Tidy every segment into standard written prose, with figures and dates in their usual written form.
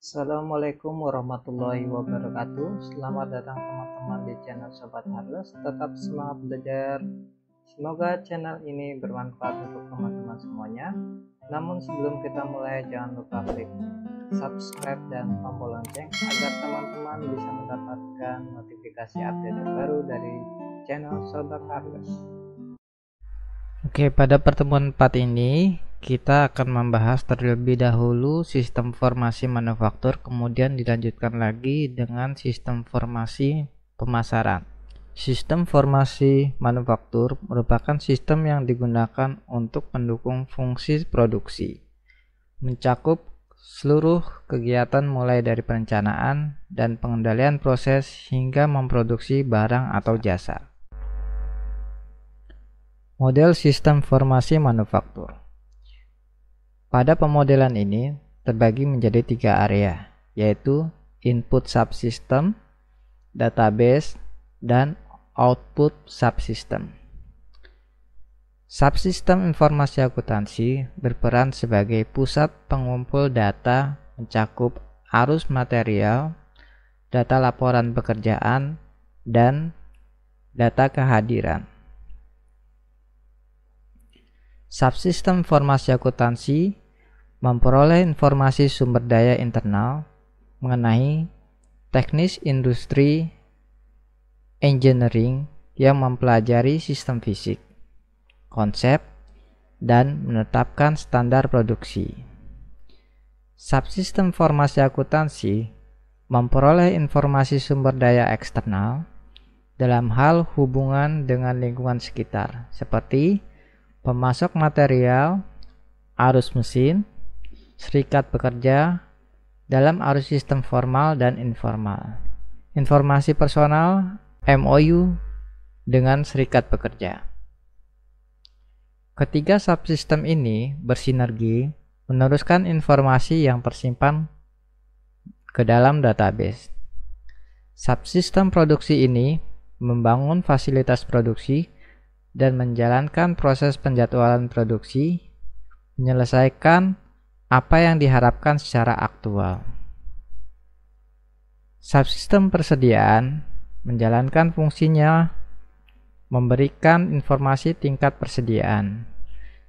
Assalamualaikum warahmatullahi wabarakatuh. Selamat datang teman-teman di channel Sobat Harles. Tetap semangat belajar. Semoga channel ini bermanfaat untuk teman-teman semuanya. Namun sebelum kita mulai, jangan lupa klik subscribe dan tombol lonceng agar teman-teman bisa mendapatkan notifikasi update terbaru dari channel Sobat Harles. Oke, pada pertemuan 4 ini kita akan membahas terlebih dahulu sistem formasi manufaktur, kemudian dilanjutkan lagi dengan sistem formasi pemasaran. Sistem formasi manufaktur merupakan sistem yang digunakan untuk mendukung fungsi produksi, mencakup seluruh kegiatan mulai dari perencanaan dan pengendalian proses hingga memproduksi barang atau jasa. Model sistem formasi manufaktur. Pada pemodelan ini terbagi menjadi 3 area, yaitu input subsystem, database, dan output subsystem. Subsistem informasi akuntansi berperan sebagai pusat pengumpul data mencakup arus material, data laporan pekerjaan, dan data kehadiran. Subsistem informasi akuntansi memperoleh informasi sumber daya internal mengenai teknis industri engineering yang mempelajari sistem fisik, konsep, dan menetapkan standar produksi. Subsistem informasi akuntansi memperoleh informasi sumber daya eksternal dalam hal hubungan dengan lingkungan sekitar, seperti pemasok material, arus mesin, serikat pekerja dalam arus sistem formal dan informal, informasi personal, MOU dengan serikat pekerja. Ketiga subsistem ini bersinergi meneruskan informasi yang tersimpan ke dalam database. Subsistem produksi ini membangun fasilitas produksi dan menjalankan proses penjadwalan produksi, menyelesaikan apa yang diharapkan secara aktual. Subsistem persediaan menjalankan fungsinya memberikan informasi tingkat persediaan,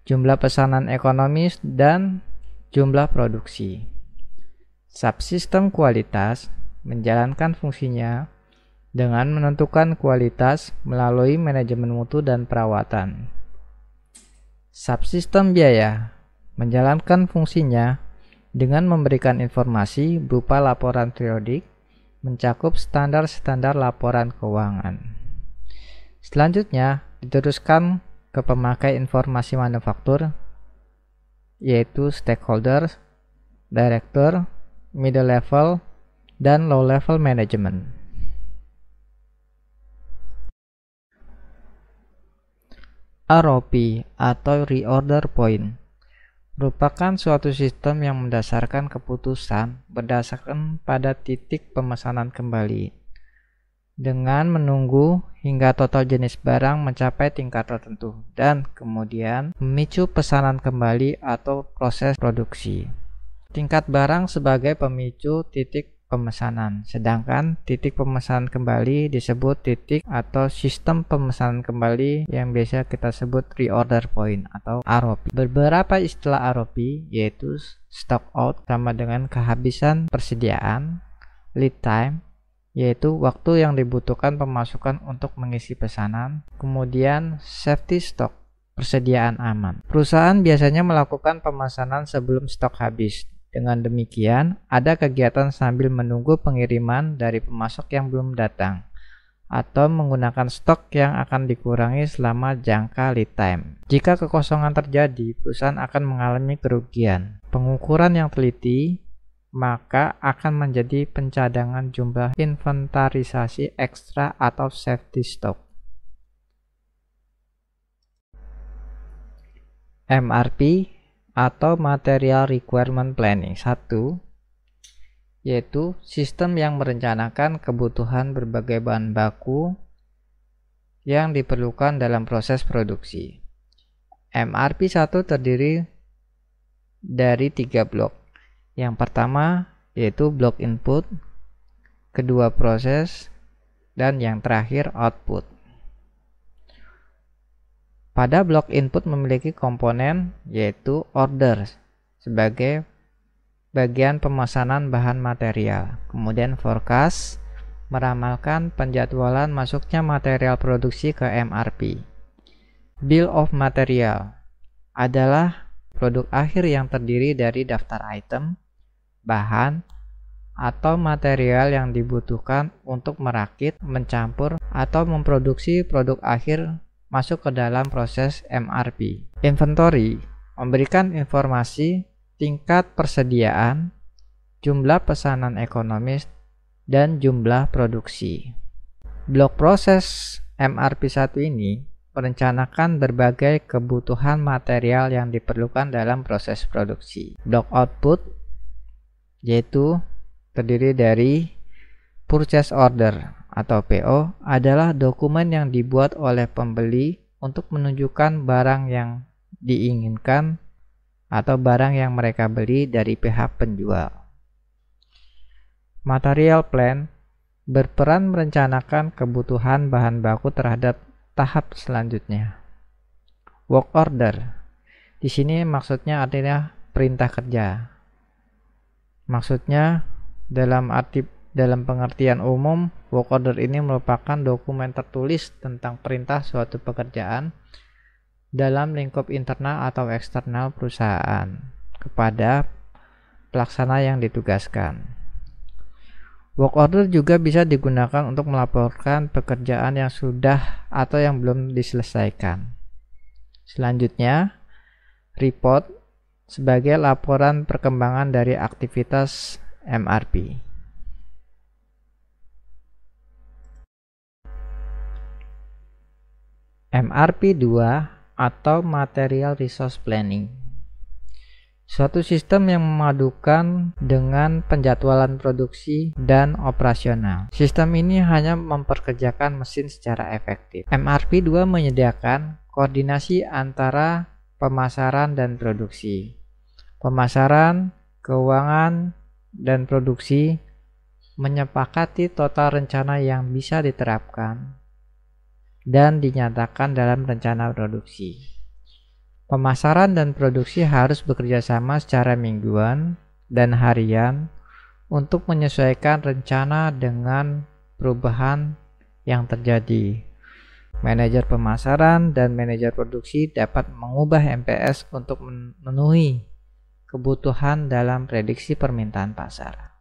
jumlah pesanan ekonomis, dan jumlah produksi. Subsistem kualitas menjalankan fungsinya dengan menentukan kualitas melalui manajemen mutu dan perawatan. Subsistem biaya menjalankan fungsinya dengan memberikan informasi berupa laporan periodik, mencakup standar-standar laporan keuangan. Selanjutnya diteruskan ke pemakai informasi manufaktur, yaitu stakeholder, director, middle level, dan low level management. ROP atau Reorder Point merupakan suatu sistem yang mendasarkan keputusan berdasarkan pada titik pemesanan kembali dengan menunggu hingga total jenis barang mencapai tingkat tertentu dan kemudian memicu pesanan kembali atau proses produksi. Tingkat barang sebagai pemicu titik pemesanan, sedangkan titik pemesanan kembali disebut titik atau sistem pemesanan kembali yang biasa kita sebut reorder point atau ROP. Beberapa istilah ROP yaitu stock out sama dengan kehabisan persediaan, lead time yaitu waktu yang dibutuhkan pemasukan untuk mengisi pesanan, kemudian safety stock, persediaan aman. Perusahaan biasanya melakukan pemesanan sebelum stok habis. Dengan demikian, ada kegiatan sambil menunggu pengiriman dari pemasok yang belum datang, atau menggunakan stok yang akan dikurangi selama jangka lead time. Jika kekosongan terjadi, perusahaan akan mengalami kerugian. Pengukuran yang teliti maka akan menjadi pencadangan jumlah inventarisasi ekstra atau safety stock. MRP atau Material Requirement Planning 1, yaitu sistem yang merencanakan kebutuhan berbagai bahan baku yang diperlukan dalam proses produksi. MRP 1 terdiri dari 3 blok. Yang pertama yaitu blok input, kedua proses, dan yang terakhir output. Pada blok input memiliki komponen yaitu order sebagai bagian pemesanan bahan material, kemudian forecast meramalkan penjadwalan masuknya material produksi ke MRP. Bill of material adalah produk akhir yang terdiri dari daftar item, bahan, atau material yang dibutuhkan untuk merakit, mencampur, atau memproduksi produk akhir masuk ke dalam proses MRP. Inventory memberikan informasi tingkat persediaan, jumlah pesanan ekonomis, dan jumlah produksi. Blok proses MRP1 ini merencanakan berbagai kebutuhan material yang diperlukan dalam proses produksi. Blok output yaitu terdiri dari purchase order atau PO adalah dokumen yang dibuat oleh pembeli untuk menunjukkan barang yang diinginkan atau barang yang mereka beli dari pihak penjual. Material plan berperan merencanakan kebutuhan bahan baku terhadap tahap selanjutnya. Work order di sini maksudnya artinya perintah kerja. Maksudnya dalam pengertian umum, work order ini merupakan dokumen tertulis tentang perintah suatu pekerjaan dalam lingkup internal atau eksternal perusahaan kepada pelaksana yang ditugaskan. Work order juga bisa digunakan untuk melaporkan pekerjaan yang sudah atau yang belum diselesaikan. Selanjutnya, report sebagai laporan perkembangan dari aktivitas MRP. MRP2 atau Material Resource Planning, suatu sistem yang memadukan dengan penjadwalan produksi dan operasional. Sistem ini hanya memperkerjakan mesin secara efektif. MRP2 menyediakan koordinasi antara pemasaran dan produksi. Pemasaran, keuangan, dan produksi menyepakati total rencana yang bisa diterapkan dan dinyatakan dalam rencana produksi. Pemasaran dan produksi harus bekerja sama secara mingguan dan harian untuk menyesuaikan rencana dengan perubahan yang terjadi. Manajer pemasaran dan manajer produksi dapat mengubah MPS untuk memenuhi kebutuhan dalam prediksi permintaan pasar.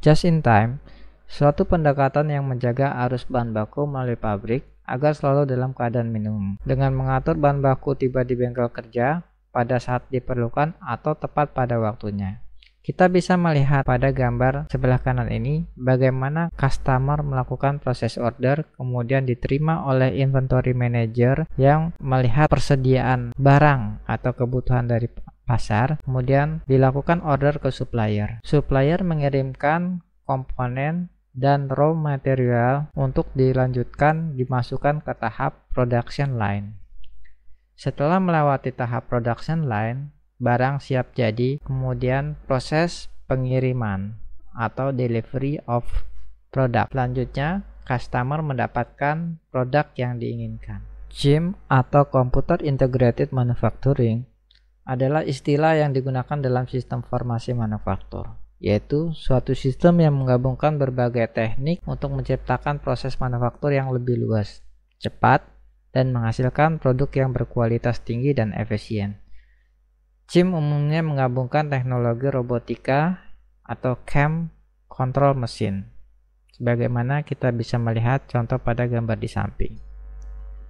Just in time, suatu pendekatan yang menjaga arus bahan baku melalui pabrik agar selalu dalam keadaan minimum, dengan mengatur bahan baku tiba di bengkel kerja pada saat diperlukan atau tepat pada waktunya. Kita bisa melihat pada gambar sebelah kanan ini bagaimana customer melakukan proses order, kemudian diterima oleh inventory manager yang melihat persediaan barang atau kebutuhan dari pasar, kemudian dilakukan order ke supplier. Supplier mengirimkan komponen dan raw material untuk dilanjutkan dimasukkan ke tahap production line. Setelah melewati tahap production line, barang siap jadi, kemudian proses pengiriman atau delivery of product. Selanjutnya, customer mendapatkan produk yang diinginkan. CIM atau Computer Integrated Manufacturing adalah istilah yang digunakan dalam sistem formasi manufaktur, yaitu suatu sistem yang menggabungkan berbagai teknik untuk menciptakan proses manufaktur yang lebih luas, cepat, dan menghasilkan produk yang berkualitas tinggi dan efisien. CIM umumnya menggabungkan teknologi robotika atau CAM control mesin, sebagaimana kita bisa melihat contoh pada gambar di samping.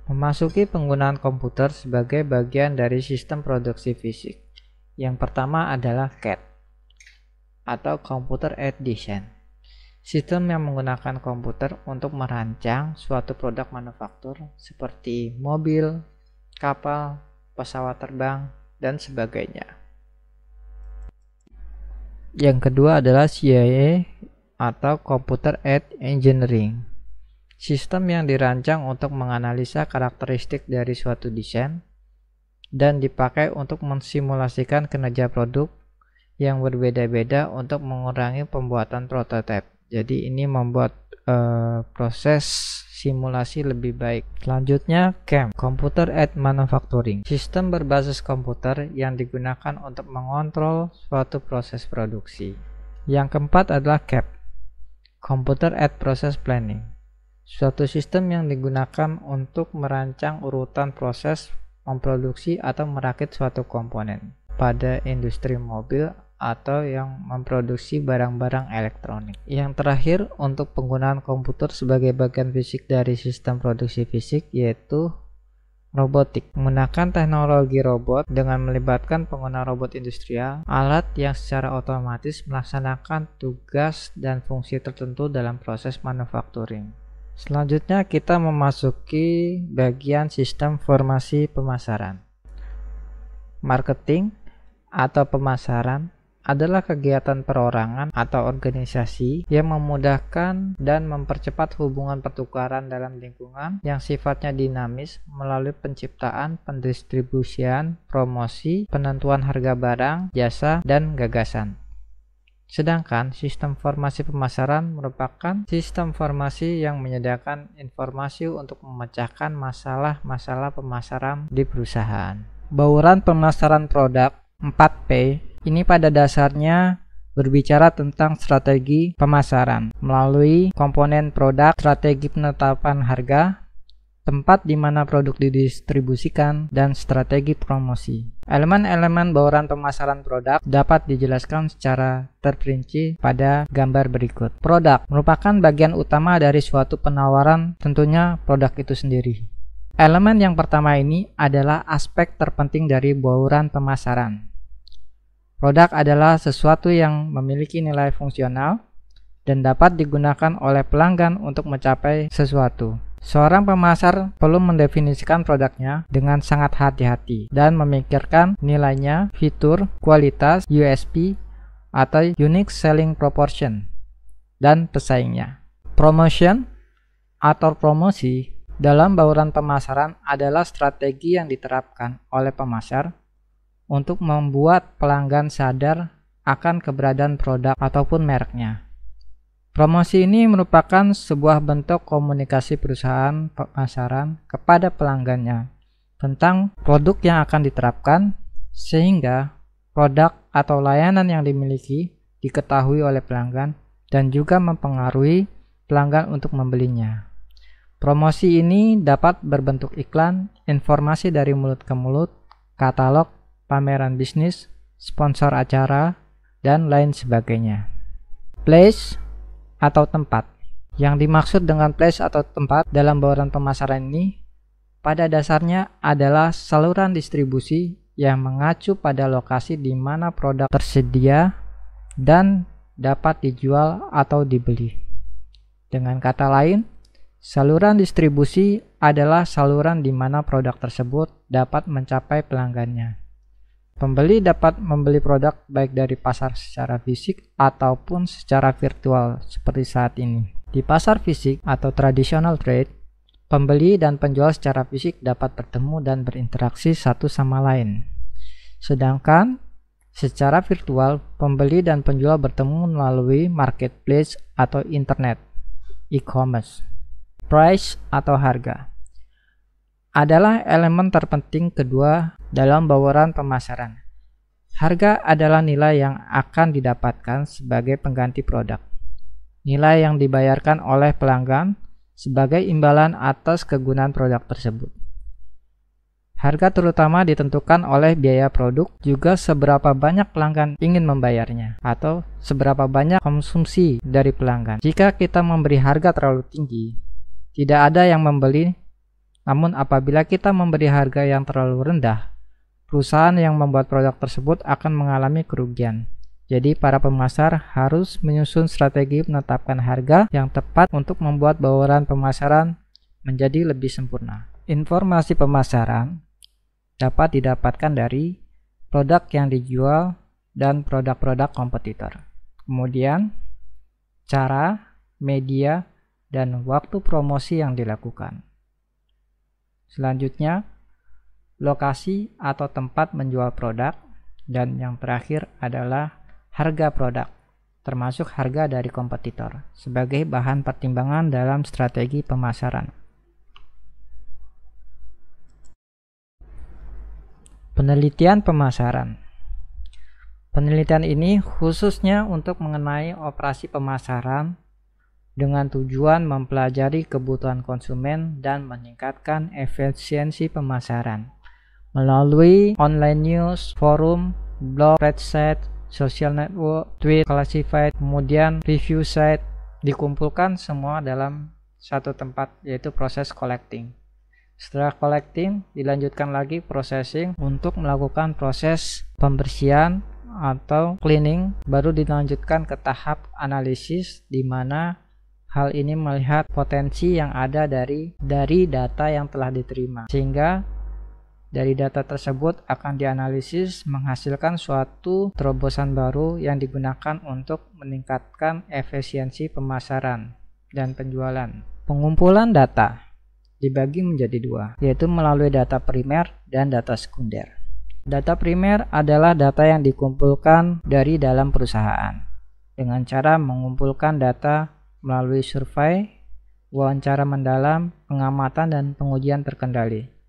Memasuki penggunaan komputer sebagai bagian dari sistem produksi fisik. Yang pertama adalah CAD atau Computer Aided Design, sistem yang menggunakan komputer untuk merancang suatu produk manufaktur seperti mobil, kapal, pesawat terbang, dan sebagainya. Yang kedua adalah CIA atau Computer Aided Engineering, sistem yang dirancang untuk menganalisa karakteristik dari suatu desain dan dipakai untuk mensimulasikan kinerja produk yang berbeda-beda untuk mengurangi pembuatan prototipe. Jadi ini membuat proses simulasi lebih baik. Selanjutnya, CAM, Computer Aided Manufacturing, sistem berbasis komputer yang digunakan untuk mengontrol suatu proses produksi. Yang keempat adalah CAP, Computer Aided Process Planning, suatu sistem yang digunakan untuk merancang urutan proses memproduksi atau merakit suatu komponen pada industri mobil atau yang memproduksi barang-barang elektronik. Yang terakhir, untuk penggunaan komputer sebagai bagian fisik dari sistem produksi fisik, yaitu robotik, menggunakan teknologi robot dengan melibatkan pengguna robot industrial, alat yang secara otomatis melaksanakan tugas dan fungsi tertentu dalam proses manufacturing. Selanjutnya kita memasuki bagian sistem informasi pemasaran. Marketing atau pemasaran adalah kegiatan perorangan atau organisasi yang memudahkan dan mempercepat hubungan pertukaran dalam lingkungan yang sifatnya dinamis melalui penciptaan, pendistribusian, promosi, penentuan harga barang, jasa, dan gagasan. Sedangkan sistem informasi pemasaran merupakan sistem informasi yang menyediakan informasi untuk memecahkan masalah-masalah pemasaran di perusahaan. Bauran pemasaran produk 4P ini pada dasarnya berbicara tentang strategi pemasaran melalui komponen produk, strategi penetapan harga, tempat di mana produk didistribusikan, dan strategi promosi. Elemen-elemen bauran pemasaran produk dapat dijelaskan secara terperinci pada gambar berikut. Produk merupakan bagian utama dari suatu penawaran, tentunya produk itu sendiri. Elemen yang pertama ini adalah aspek terpenting dari bauran pemasaran. Produk adalah sesuatu yang memiliki nilai fungsional dan dapat digunakan oleh pelanggan untuk mencapai sesuatu. Seorang pemasar perlu mendefinisikan produknya dengan sangat hati-hati dan memikirkan nilainya, fitur, kualitas, USP, atau Unique Selling Proportion, dan pesaingnya. Promotion atau promosi dalam bauran pemasaran adalah strategi yang diterapkan oleh pemasar untuk membuat pelanggan sadar akan keberadaan produk ataupun mereknya. Promosi ini merupakan sebuah bentuk komunikasi perusahaan pemasaran kepada pelanggannya tentang produk yang akan diterapkan, sehingga produk atau layanan yang dimiliki diketahui oleh pelanggan dan juga mempengaruhi pelanggan untuk membelinya. Promosi ini dapat berbentuk iklan, informasi dari mulut ke mulut, katalog, pameran bisnis, sponsor acara, dan lain sebagainya. Place atau tempat. Yang dimaksud dengan place atau tempat dalam bauran pemasaran ini pada dasarnya adalah saluran distribusi yang mengacu pada lokasi di mana produk tersedia dan dapat dijual atau dibeli. Dengan kata lain, saluran distribusi adalah saluran di mana produk tersebut dapat mencapai pelanggannya. Pembeli dapat membeli produk baik dari pasar secara fisik ataupun secara virtual seperti saat ini. Di pasar fisik atau traditional trade, pembeli dan penjual secara fisik dapat bertemu dan berinteraksi satu sama lain. Sedangkan secara virtual, pembeli dan penjual bertemu melalui marketplace atau internet, e-commerce. Price atau harga adalah elemen terpenting kedua dalam bauran pemasaran. Harga adalah nilai yang akan didapatkan sebagai pengganti produk. Nilai yang dibayarkan oleh pelanggan sebagai imbalan atas kegunaan produk tersebut. Harga terutama ditentukan oleh biaya produk, juga seberapa banyak pelanggan ingin membayarnya, atau seberapa banyak konsumsi dari pelanggan. Jika kita memberi harga terlalu tinggi, tidak ada yang membeli. Namun apabila kita memberi harga yang terlalu rendah, perusahaan yang membuat produk tersebut akan mengalami kerugian. Jadi para pemasar harus menyusun strategi menetapkan harga yang tepat untuk membuat bauran pemasaran menjadi lebih sempurna. Informasi pemasaran dapat didapatkan dari produk yang dijual dan produk-produk kompetitor. Kemudian, cara, media, dan waktu promosi yang dilakukan. Selanjutnya, lokasi atau tempat menjual produk, dan yang terakhir adalah harga produk, termasuk harga dari kompetitor, sebagai bahan pertimbangan dalam strategi pemasaran. Penelitian pemasaran. Penelitian ini khususnya untuk mengenai operasi pemasaran dengan tujuan mempelajari kebutuhan konsumen dan meningkatkan efisiensi pemasaran melalui online news, forum, blog, spreadsheet, social network, tweet, classified, kemudian review site, dikumpulkan semua dalam satu tempat, yaitu proses collecting. Setelah collecting, dilanjutkan lagi processing untuk melakukan proses pembersihan atau cleaning, baru dilanjutkan ke tahap analisis, di mana hal ini melihat potensi yang ada dari data yang telah diterima, sehingga dari data tersebut akan dianalisis menghasilkan suatu terobosan baru yang digunakan untuk meningkatkan efisiensi pemasaran dan penjualan. Pengumpulan data dibagi menjadi dua, yaitu melalui data primer dan data sekunder. Data primer adalah data yang dikumpulkan dari dalam perusahaan dengan cara mengumpulkan data melalui survei, wawancara mendalam, pengamatan, dan pengujian terkendali.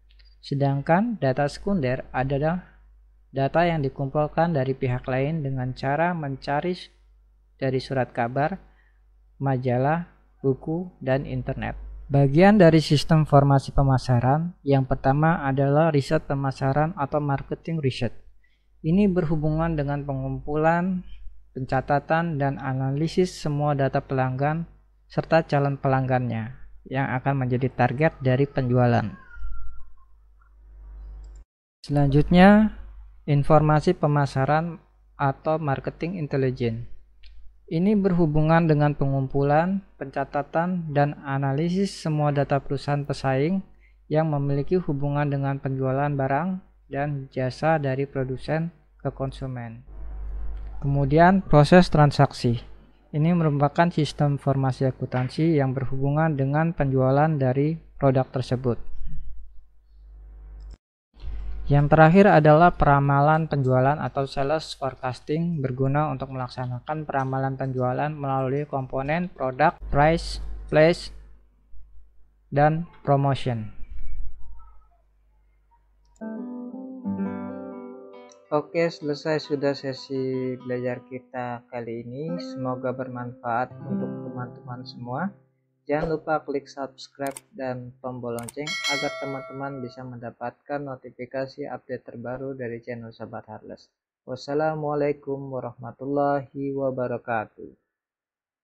Sedangkan data sekunder adalah data yang dikumpulkan dari pihak lain dengan cara mencari dari surat kabar, majalah, buku, dan internet. Bagian dari sistem formasi pemasaran yang pertama adalah riset pemasaran atau marketing research. Ini berhubungan dengan pengumpulan, pencatatan, dan analisis semua data pelanggan serta calon pelanggannya yang akan menjadi target dari penjualan. Selanjutnya, informasi pemasaran atau marketing intelligence. Ini berhubungan dengan pengumpulan, pencatatan, dan analisis semua data perusahaan pesaing yang memiliki hubungan dengan penjualan barang dan jasa dari produsen ke konsumen. Kemudian, proses transaksi. Ini merupakan sistem informasi akuntansi yang berhubungan dengan penjualan dari produk tersebut. Yang terakhir adalah peramalan penjualan atau sales forecasting, berguna untuk melaksanakan peramalan penjualan melalui komponen produk, price, place, dan promotion. Oke, selesai sudah sesi belajar kita kali ini. Semoga bermanfaat untuk teman-teman semua. Jangan lupa klik subscribe dan tombol lonceng agar teman-teman bisa mendapatkan notifikasi update terbaru dari channel Sobat Heartless. Wassalamualaikum warahmatullahi wabarakatuh.